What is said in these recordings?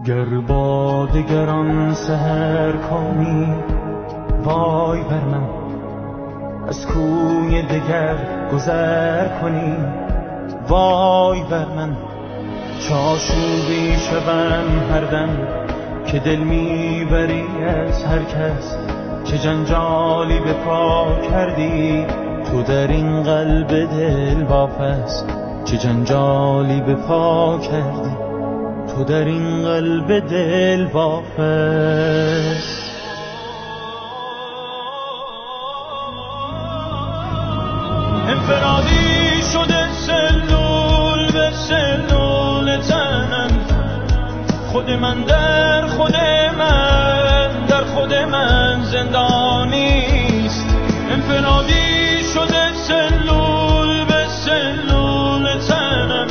گر با دگران سحر کنی وای بر من، از کوی دگر گذر کنی وای بر من. چاشوبی شوم هر دم که دل میبری از هر کس، چه جنجالی به پا کردی تو در این قلب دل واپس، چه جنجالی به پا کردی تو در این قلب دل واپس. انفرادی شده سلول به سلول تنم، خود من در خود من در خود من زندانیست. انفرادی شده سلول به سلول تنم،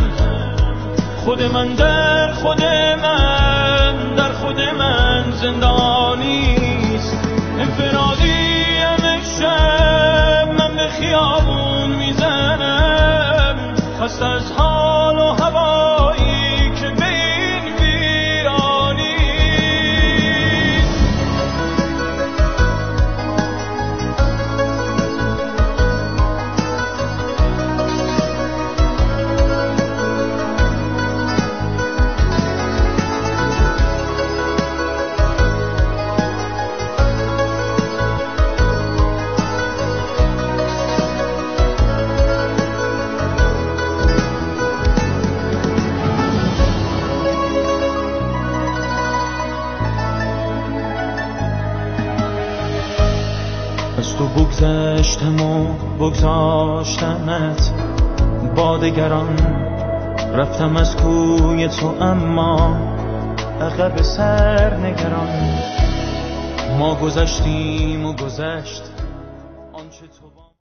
خود من در خود من در خود من زندانیست. انفرادی همه شب من به خیابون میزنم، خست از حال و هوایی که به این ویرانیست. از تو بگذشتم و بگذاشتمت با دگران، رفتم از کوی تو اما عقب سر نگران. ما گذشتیم و گذشت